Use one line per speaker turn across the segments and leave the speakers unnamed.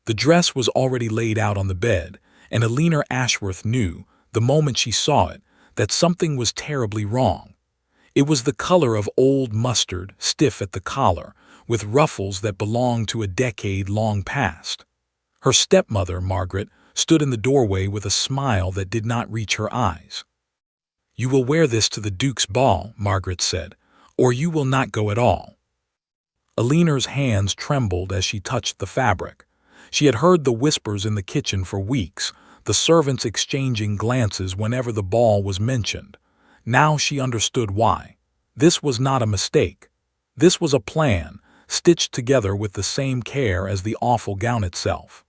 The dress was already laid out on the bed, and Alina Ashworth knew, the moment she saw it, that something was terribly wrong. It was the color of old mustard, stiff at the collar, with ruffles that belonged to a decade long past. Her stepmother, Margaret, stood in the doorway with a smile that did not reach her eyes. "You will wear this to the Duke's ball," Margaret said, "or you will not go at all." Alina's hands trembled as she touched the fabric. She had heard the whispers in the kitchen for weeks, the servants exchanging glances whenever the ball was mentioned. Now she understood why. This was not a mistake. This was a plan, stitched together with the same care as the awful gown itself.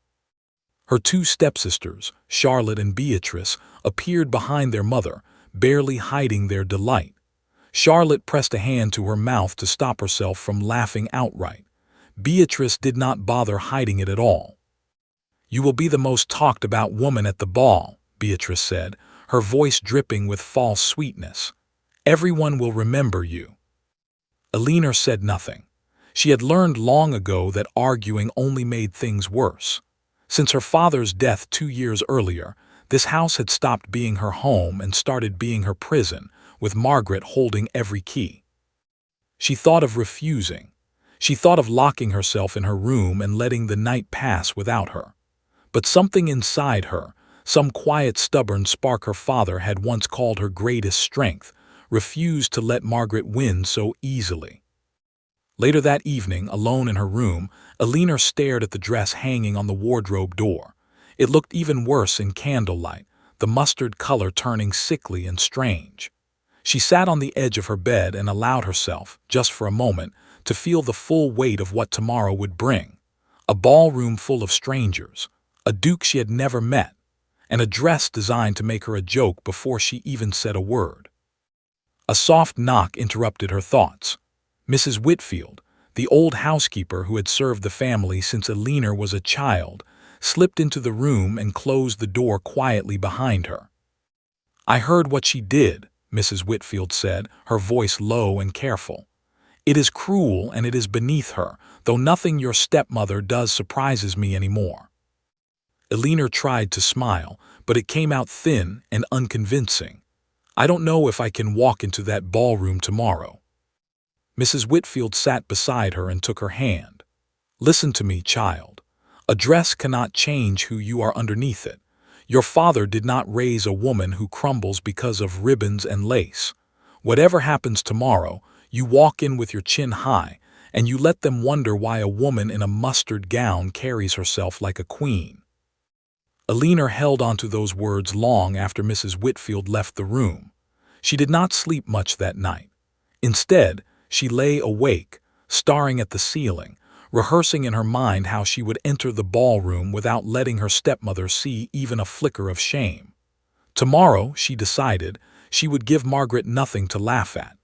Her two stepsisters, Charlotte and Beatrice, appeared behind their mother, barely hiding their delight. Charlotte pressed a hand to her mouth to stop herself from laughing outright. Beatrice did not bother hiding it at all. "You will be the most talked about woman at the ball," Beatrice said, her voice dripping with false sweetness. "Everyone will remember you." Alina said nothing. She had learned long ago that arguing only made things worse. Since her father's death 2 years earlier, this house had stopped being her home and started being her prison, with Margaret holding every key. She thought of refusing. She thought of locking herself in her room and letting the night pass without her. But something inside her, some quiet, stubborn spark her father had once called her greatest strength, refused to let Margaret win so easily. Later that evening, alone in her room, Alina stared at the dress hanging on the wardrobe door. It looked even worse in candlelight, the mustard color turning sickly and strange. She sat on the edge of her bed and allowed herself, just for a moment, to feel the full weight of what tomorrow would bring. A ballroom full of strangers, a duke she had never met, and a dress designed to make her a joke before she even said a word. A soft knock interrupted her thoughts. Mrs. Whitfield, the old housekeeper who had served the family since Alina was a child, slipped into the room and closed the door quietly behind her. "I heard what she did," Mrs. Whitfield said, her voice low and careful. "It is cruel and it is beneath her, though nothing your stepmother does surprises me anymore." Alina tried to smile, but it came out thin and unconvincing. "I don't know if I can walk into that ballroom tomorrow." Mrs. Whitfield sat beside her and took her hand. "Listen to me, child. A dress cannot change who you are underneath it. Your father did not raise a woman who crumbles because of ribbons and lace. Whatever happens tomorrow, you walk in with your chin high, and you let them wonder why a woman in a mustard gown carries herself like a queen." Alina held onto those words long after Mrs. Whitfield left the room. She did not sleep much that night. Instead, she lay awake, staring at the ceiling, rehearsing in her mind how she would enter the ballroom without letting her stepmother see even a flicker of shame. Tomorrow, she decided, she would give Margaret nothing to laugh at.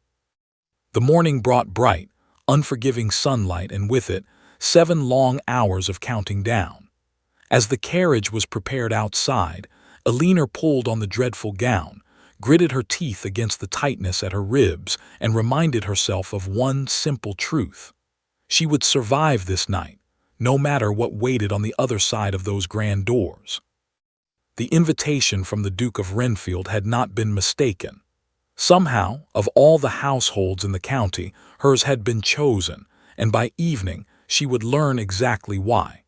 The morning brought bright, unforgiving sunlight, and with it, 7 long hours of counting down. As the carriage was prepared outside, Alina pulled on the dreadful gown, gritted her teeth against the tightness at her ribs, and reminded herself of one simple truth. She would survive this night, no matter what waited on the other side of those grand doors. The invitation from the Duke of Renfield had not been mistaken. Somehow, of all the households in the county, hers had been chosen, and by evening she would learn exactly why.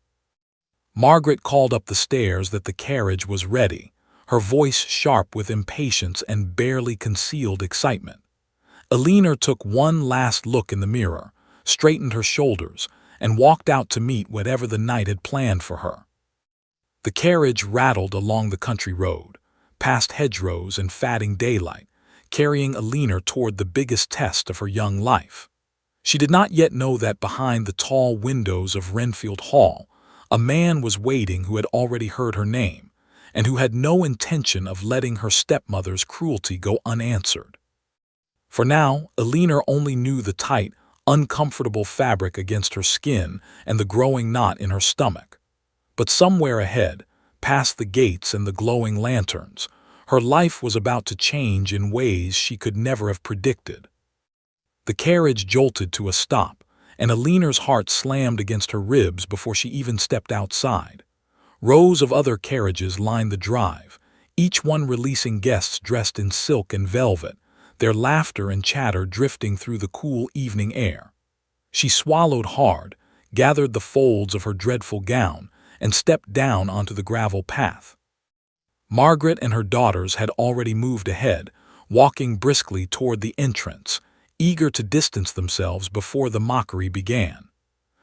Margaret called up the stairs that the carriage was ready, her voice sharp with impatience and barely concealed excitement. Alina took one last look in the mirror, straightened her shoulders, and walked out to meet whatever the night had planned for her. The carriage rattled along the country road, past hedgerows and fatting daylight, carrying Alina toward the biggest test of her young life. She did not yet know that behind the tall windows of Renfield Hall, a man was waiting who had already heard her name, and who had no intention of letting her stepmother's cruelty go unanswered. For now, Alina only knew the tight, uncomfortable fabric against her skin and the growing knot in her stomach. But somewhere ahead, past the gates and the glowing lanterns, her life was about to change in ways she could never have predicted. The carriage jolted to a stop, and Aliner's heart slammed against her ribs before she even stepped outside. Rows of other carriages lined the drive, each one releasing guests dressed in silk and velvet, their laughter and chatter drifting through the cool evening air. She swallowed hard, gathered the folds of her dreadful gown, and stepped down onto the gravel path. Margaret and her daughters had already moved ahead, walking briskly toward the entrance, eager to distance themselves before the mockery began.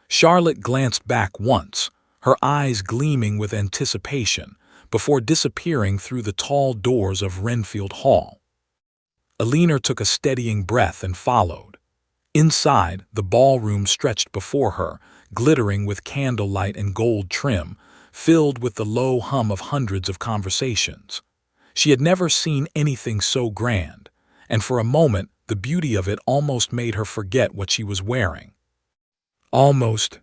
Charlotte glanced back once, her eyes gleaming with anticipation, before disappearing through the tall doors of Renfield Hall. Alina took a steadying breath and followed. Inside, the ballroom stretched before her, glittering with candlelight and gold trim, filled with the low hum of hundreds of conversations. She had never seen anything so grand, and for a moment the beauty of it almost made her forget what she was wearing. Almost.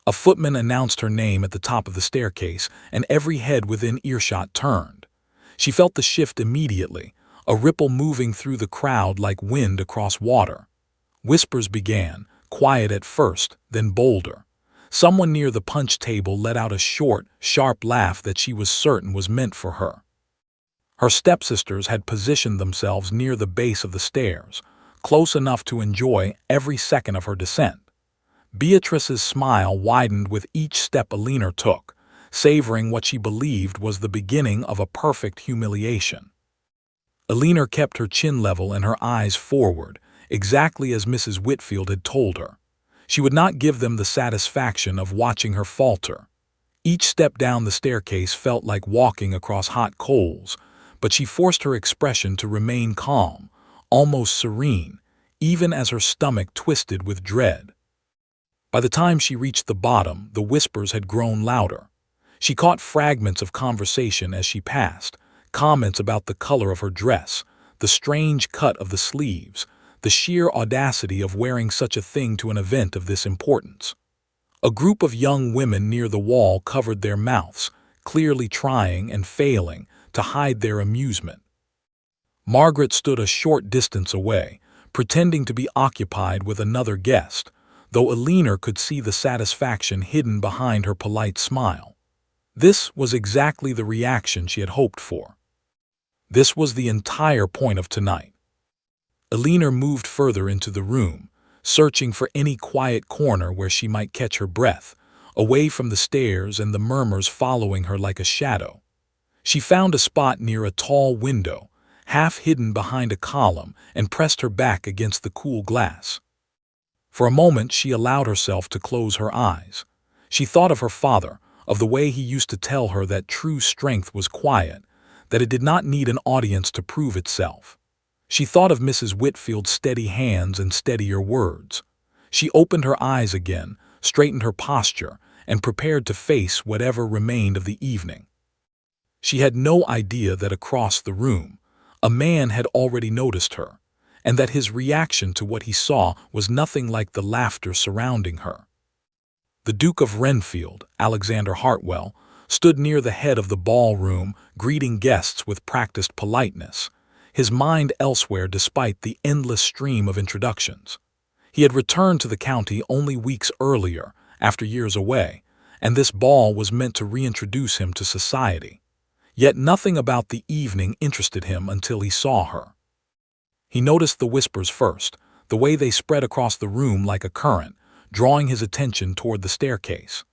A footman announced her name at the top of the staircase, and every head within earshot turned. She felt the shift immediately, a ripple moving through the crowd like wind across water. Whispers began, quiet at first, then bolder. Someone near the punch table let out a short, sharp laugh that she was certain was meant for her. Her stepsisters had positioned themselves near the base of the stairs, close enough to enjoy every second of her descent. Beatrice's smile widened with each step Alina took, savoring what she believed was the beginning of a perfect humiliation. Alina kept her chin level and her eyes forward, exactly as Mrs. Whitfield had told her. She would not give them the satisfaction of watching her falter. Each step down the staircase felt like walking across hot coals, but she forced her expression to remain calm, almost serene, even as her stomach twisted with dread. By the time she reached the bottom, the whispers had grown louder. She caught fragments of conversation as she passed, comments about the color of her dress, the strange cut of the sleeves, the sheer audacity of wearing such a thing to an event of this importance. A group of young women near the wall covered their mouths, clearly trying and failing to hide their amusement. Margaret stood a short distance away, pretending to be occupied with another guest, though Alina could see the satisfaction hidden behind her polite smile. This was exactly the reaction she had hoped for. This was the entire point of tonight. Alina moved further into the room, searching for any quiet corner where she might catch her breath, away from the stairs and the murmurs following her like a shadow. She found a spot near a tall window, half hidden behind a column, and pressed her back against the cool glass. For a moment she allowed herself to close her eyes. She thought of her father, of the way he used to tell her that true strength was quiet, that it did not need an audience to prove itself. She thought of Mrs. Whitfield's steady hands and steadier words. She opened her eyes again, straightened her posture, and prepared to face whatever remained of the evening. She had no idea that across the room, a man had already noticed her, and that his reaction to what he saw was nothing like the laughter surrounding her. The Duke of Renfield, Alexander Hartwell, stood near the head of the ballroom, greeting guests with practiced politeness, his mind elsewhere despite the endless stream of introductions. He had returned to the county only weeks earlier, after years away, and this ball was meant to reintroduce him to society. Yet nothing about the evening interested him until he saw her. He noticed the whispers first, the way they spread across the room like a current, drawing his attention toward the staircase.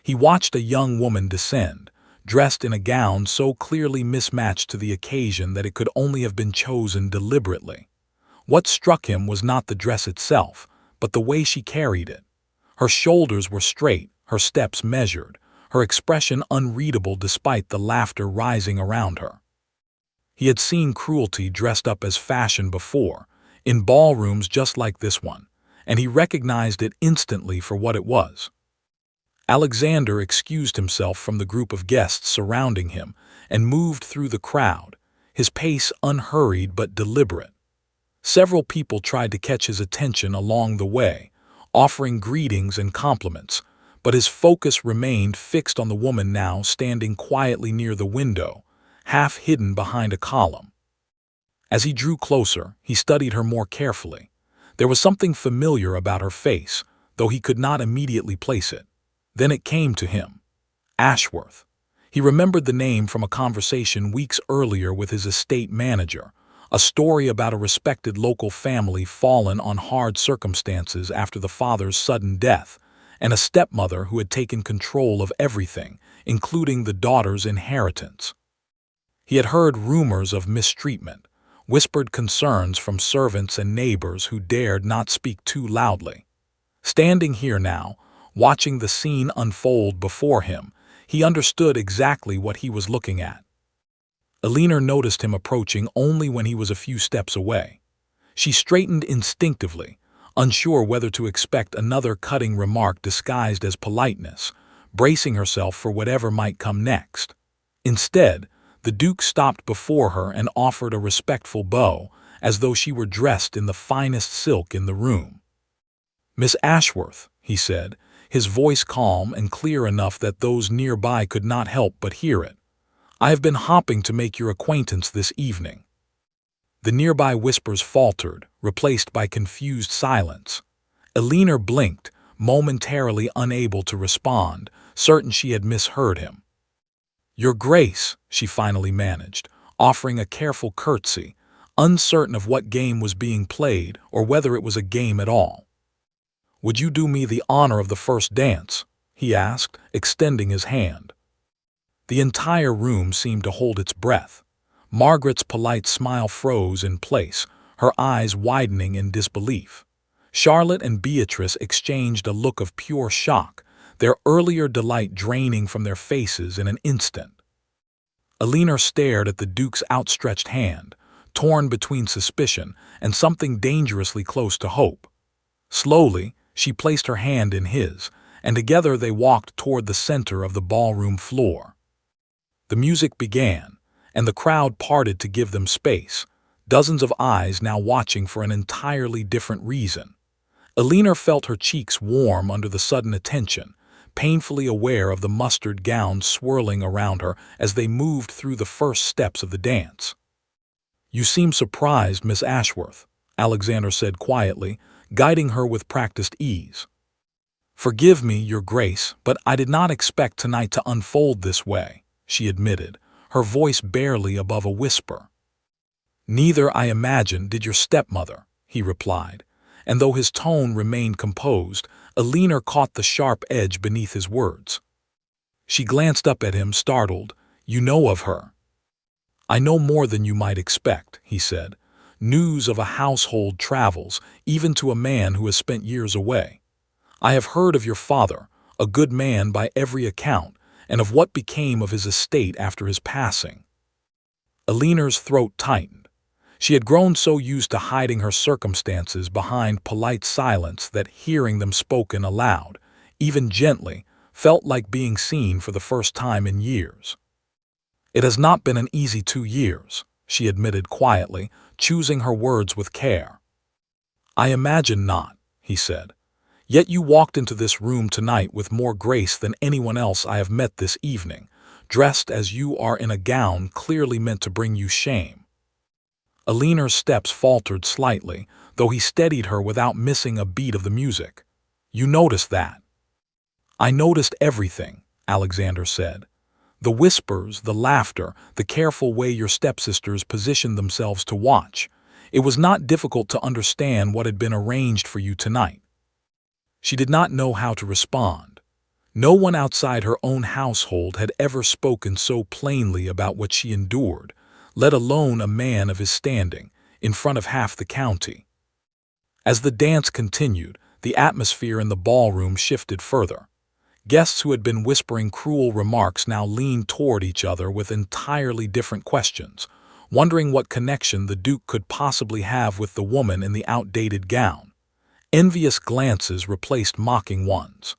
He watched a young woman descend, dressed in a gown so clearly mismatched to the occasion that it could only have been chosen deliberately. What struck him was not the dress itself, but the way she carried it. Her shoulders were straight, her steps measured, her expression unreadable despite the laughter rising around her. He had seen cruelty dressed up as fashion before, in ballrooms just like this one, and he recognized it instantly for what it was. Alexander excused himself from the group of guests surrounding him and moved through the crowd, his pace unhurried but deliberate. Several people tried to catch his attention along the way, offering greetings and compliments, but his focus remained fixed on the woman now standing quietly near the window, half hidden behind a column. As he drew closer, he studied her more carefully. There was something familiar about her face, though he could not immediately place it. Then it came to him. Ashworth. He remembered the name from a conversation weeks earlier with his estate manager, a story about a respected local family fallen on hard circumstances after the father's sudden death, and a stepmother who had taken control of everything, including the daughter's inheritance. He had heard rumors of mistreatment, whispered concerns from servants and neighbors who dared not speak too loudly. Standing here now, watching the scene unfold before him, he understood exactly what he was looking at. Alina noticed him approaching only when he was a few steps away. She straightened instinctively, unsure whether to expect another cutting remark disguised as politeness, bracing herself for whatever might come next. Instead, the Duke stopped before her and offered a respectful bow, as though she were dressed in the finest silk in the room. "Miss Ashworth," he said, his voice calm and clear enough that those nearby could not help but hear it. "I have been hoping to make your acquaintance this evening." The nearby whispers faltered, replaced by confused silence. Alina blinked, momentarily unable to respond, certain she had misheard him. "Your Grace," she finally managed, offering a careful curtsy, uncertain of what game was being played or whether it was a game at all. "Would you do me the honor of the first dance?" he asked, extending his hand. The entire room seemed to hold its breath. Margaret's polite smile froze in place, her eyes widening in disbelief. Charlotte and Beatrice exchanged a look of pure shock, their earlier delight draining from their faces in an instant. Alina stared at the Duke's outstretched hand, torn between suspicion and something dangerously close to hope. Slowly, she placed her hand in his, and together they walked toward the center of the ballroom floor. The music began, and the crowd parted to give them space, dozens of eyes now watching for an entirely different reason. Alina felt her cheeks warm under the sudden attention, painfully aware of the mustard gown swirling around her as they moved through the first steps of the dance. "You seem surprised, Miss Ashworth," Alexander said quietly, guiding her with practiced ease. "Forgive me, Your Grace, but I did not expect tonight to unfold this way," she admitted, her voice barely above a whisper. "Neither, I imagine, did your stepmother," he replied, and though his tone remained composed, Alina caught the sharp edge beneath his words. She glanced up at him, startled. "You know of her?" "I know more than you might expect," he said. "News of a household travels, even to a man who has spent years away. I have heard of your father, a good man by every account, and of what became of his estate after his passing." Alina's throat tightened. She had grown so used to hiding her circumstances behind polite silence that hearing them spoken aloud, even gently, felt like being seen for the first time in years. "It has not been an easy 2 years," she admitted quietly, choosing her words with care. "I imagine not," he said. "Yet you walked into this room tonight with more grace than anyone else I have met this evening, dressed as you are in a gown clearly meant to bring you shame." Alina's steps faltered slightly, though he steadied her without missing a beat of the music. "You noticed that?" "I noticed everything," Alexander said. "The whispers, the laughter, the careful way your stepsisters positioned themselves to watch. It was not difficult to understand what had been arranged for you tonight." She did not know how to respond. No one outside her own household had ever spoken so plainly about what she endured, let alone a man of his standing, in front of half the county. As the dance continued, the atmosphere in the ballroom shifted further. Guests who had been whispering cruel remarks now leaned toward each other with entirely different questions, wondering what connection the Duke could possibly have with the woman in the outdated gown. Envious glances replaced mocking ones.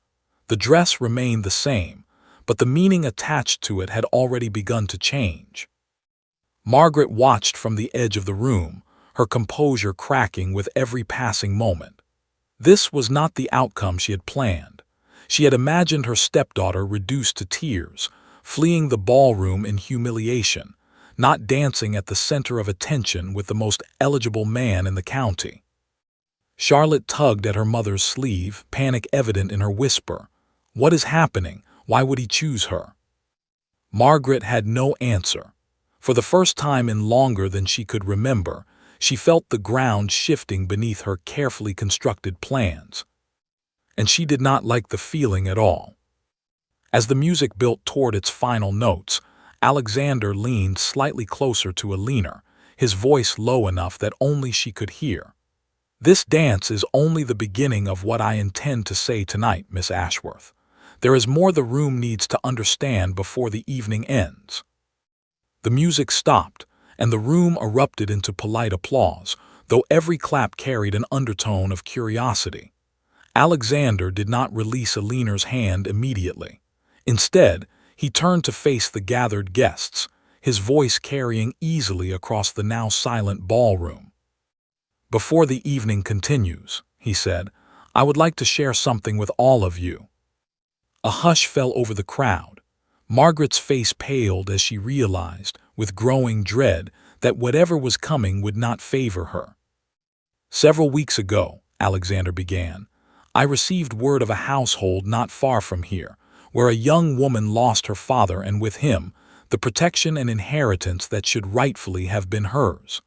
The dress remained the same, but the meaning attached to it had already begun to change. Margaret watched from the edge of the room, her composure cracking with every passing moment. This was not the outcome she had planned. She had imagined her stepdaughter reduced to tears, fleeing the ballroom in humiliation, not dancing at the center of attention with the most eligible man in the county. Charlotte tugged at her mother's sleeve, panic evident in her whisper. "What is happening? Why would he choose her?" Margaret had no answer. For the first time in longer than she could remember, she felt the ground shifting beneath her carefully constructed plans. And she did not like the feeling at all. As the music built toward its final notes, Alexander leaned slightly closer to Alina, his voice low enough that only she could hear. "This dance is only the beginning of what I intend to say tonight, Miss Ashworth. There is more the room needs to understand before the evening ends." The music stopped, and the room erupted into polite applause, though every clap carried an undertone of curiosity. Alexander did not release Alina's hand immediately. Instead, he turned to face the gathered guests, his voice carrying easily across the now silent ballroom. "Before the evening continues," he said, "I would like to share something with all of you." A hush fell over the crowd. Margaret's face paled as she realized, with growing dread, that whatever was coming would not favor her. "Several weeks ago," Alexander began, "I received word of a household not far from here, where a young woman lost her father and with him, the protection and inheritance that should rightfully have been hers.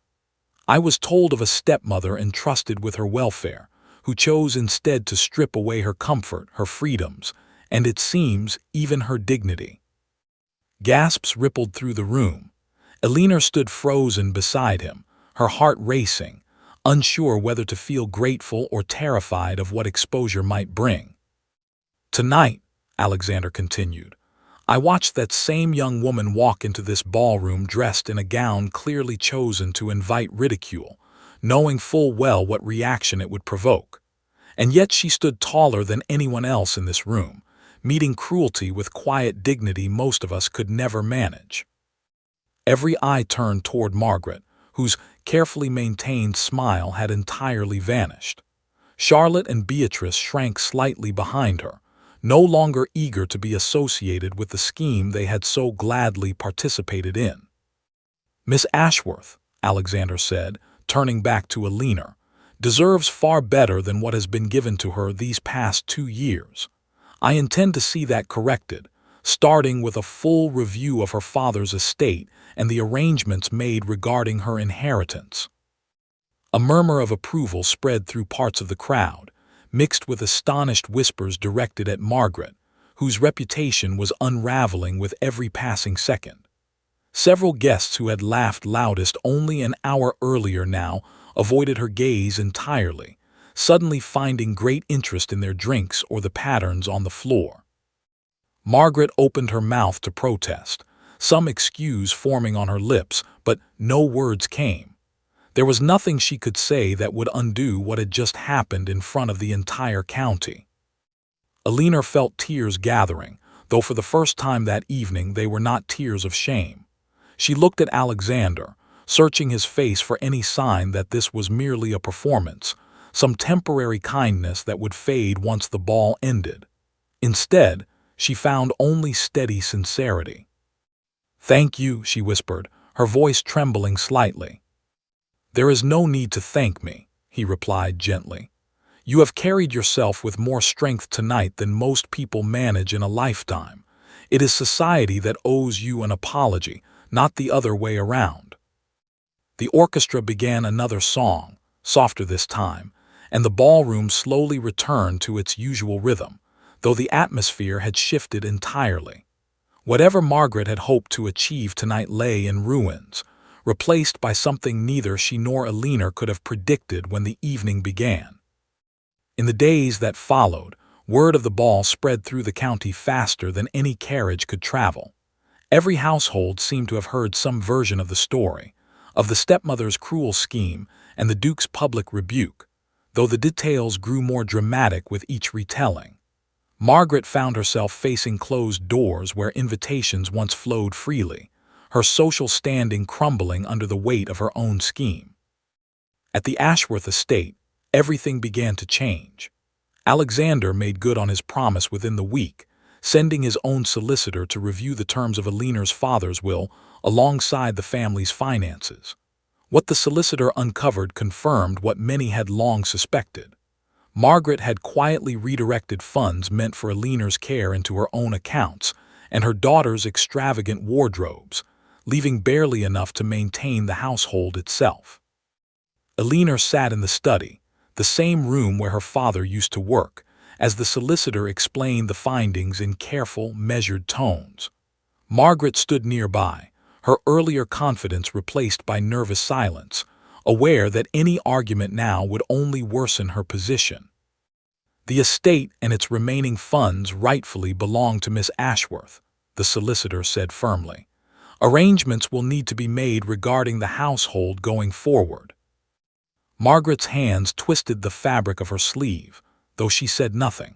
I was told of a stepmother entrusted with her welfare, who chose instead to strip away her comfort, her freedoms, and it seems, even her dignity." Gasps rippled through the room. Alina stood frozen beside him, her heart racing, unsure whether to feel grateful or terrified of what exposure might bring. "Tonight," Alexander continued, "I watched that same young woman walk into this ballroom dressed in a gown clearly chosen to invite ridicule, knowing full well what reaction it would provoke. And yet she stood taller than anyone else in this room, meeting cruelty with quiet dignity most of us could never manage." Every eye turned toward Margaret, whose carefully maintained smile had entirely vanished. Charlotte and Beatrice shrank slightly behind her, no longer eager to be associated with the scheme they had so gladly participated in. "Miss Ashworth," Alexander said, turning back to Alina, "deserves far better than what has been given to her these past 2 years. I intend to see that corrected, starting with a full review of her father's estate and the arrangements made regarding her inheritance." A murmur of approval spread through parts of the crowd, mixed with astonished whispers directed at Margaret, whose reputation was unraveling with every passing second. Several guests who had laughed loudest only an hour earlier now avoided her gaze entirely, suddenly finding great interest in their drinks or the patterns on the floor. Margaret opened her mouth to protest, some excuse forming on her lips, but no words came. There was nothing she could say that would undo what had just happened in front of the entire county. Alina felt tears gathering, though for the first time that evening they were not tears of shame. She looked at Alexander, searching his face for any sign that this was merely a performance, some temporary kindness that would fade once the ball ended. Instead, she found only steady sincerity. "Thank you," she whispered, her voice trembling slightly. "There is no need to thank me," he replied gently. "You have carried yourself with more strength tonight than most people manage in a lifetime. It is society that owes you an apology, not the other way around." The orchestra began another song, softer this time, and the ballroom slowly returned to its usual rhythm, though the atmosphere had shifted entirely. Whatever Margaret had hoped to achieve tonight lay in ruins, replaced by something neither she nor Alina could have predicted when the evening began. In the days that followed, word of the ball spread through the county faster than any carriage could travel. Every household seemed to have heard some version of the story, of the stepmother's cruel scheme and the Duke's public rebuke, though the details grew more dramatic with each retelling. Margaret found herself facing closed doors where invitations once flowed freely, her social standing crumbling under the weight of her own scheme. At the Ashworth estate, everything began to change. Alexander made good on his promise within the week, sending his own solicitor to review the terms of Alina's father's will alongside the family's finances. What the solicitor uncovered confirmed what many had long suspected. Margaret had quietly redirected funds meant for Alina's care into her own accounts and her daughter's extravagant wardrobes, leaving barely enough to maintain the household itself. Alina sat in the study, the same room where her father used to work, as the solicitor explained the findings in careful, measured tones. Margaret stood nearby, her earlier confidence replaced by nervous silence, aware that any argument now would only worsen her position. The estate and its remaining funds rightfully belong to Miss Ashworth, the solicitor said firmly. Arrangements will need to be made regarding the household going forward. Margaret's hands twisted the fabric of her sleeve, though she said nothing.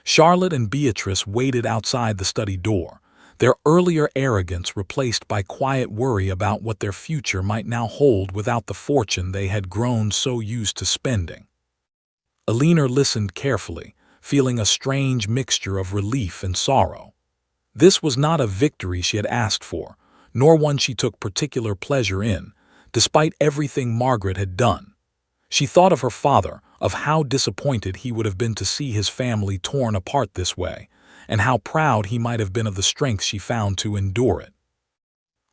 Charlotte and Beatrice waited outside the study door, their earlier arrogance replaced by quiet worry about what their future might now hold without the fortune they had grown so used to spending. Alina listened carefully, feeling a strange mixture of relief and sorrow. This was not a victory she had asked for, nor one she took particular pleasure in, despite everything Margaret had done. She thought of her father, of how disappointed he would have been to see his family torn apart this way, and how proud he might have been of the strength she found to endure it.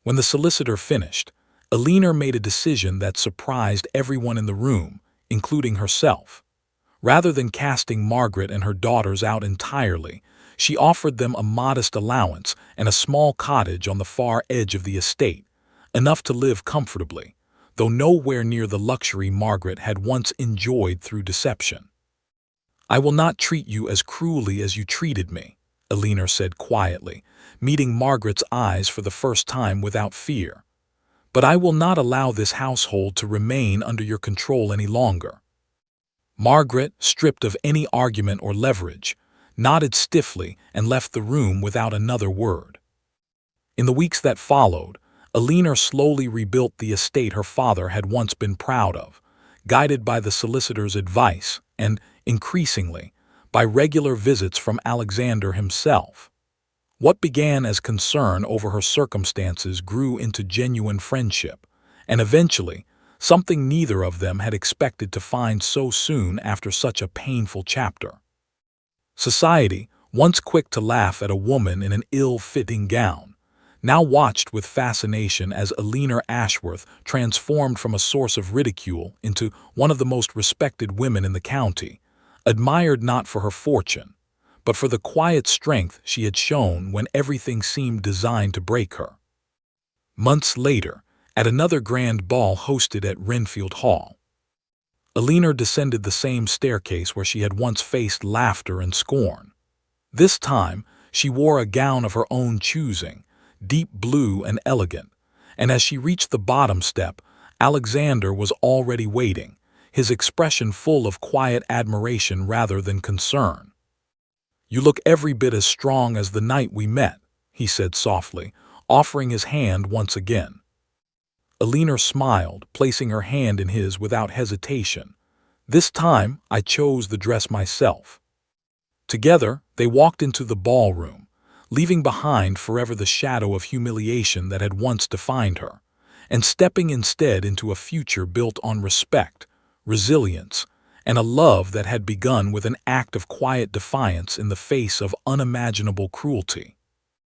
When the solicitor finished, Alina made a decision that surprised everyone in the room, including herself. Rather than casting Margaret and her daughters out entirely, she offered them a modest allowance and a small cottage on the far edge of the estate, enough to live comfortably, though nowhere near the luxury Margaret had once enjoyed through deception. "I will not treat you as cruelly as you treated me," Alina said quietly, meeting Margaret's eyes for the first time without fear. "But I will not allow this household to remain under your control any longer." Margaret, stripped of any argument or leverage, nodded stiffly and left the room without another word. In the weeks that followed, Alina slowly rebuilt the estate her father had once been proud of, guided by the solicitor's advice and, increasingly, by regular visits from Alexander himself. What began as concern over her circumstances grew into genuine friendship, and eventually, something neither of them had expected to find so soon after such a painful chapter. Society, once quick to laugh at a woman in an ill-fitting gown, now watched with fascination as Alina Ashworth transformed from a source of ridicule into one of the most respected women in the county, admired not for her fortune, but for the quiet strength she had shown when everything seemed designed to break her. Months later, at another grand ball hosted at Renfield Hall, Alina descended the same staircase where she had once faced laughter and scorn. This time, she wore a gown of her own choosing, deep blue and elegant, and as she reached the bottom step, Alexander was already waiting, his expression full of quiet admiration rather than concern. "You look every bit as strong as the night we met," he said softly, offering his hand once again. Alina smiled, placing her hand in his without hesitation. "This time, I chose the dress myself." Together, they walked into the ballroom, leaving behind forever the shadow of humiliation that had once defined her, and stepping instead into a future built on respect, resilience, and a love that had begun with an act of quiet defiance in the face of unimaginable cruelty.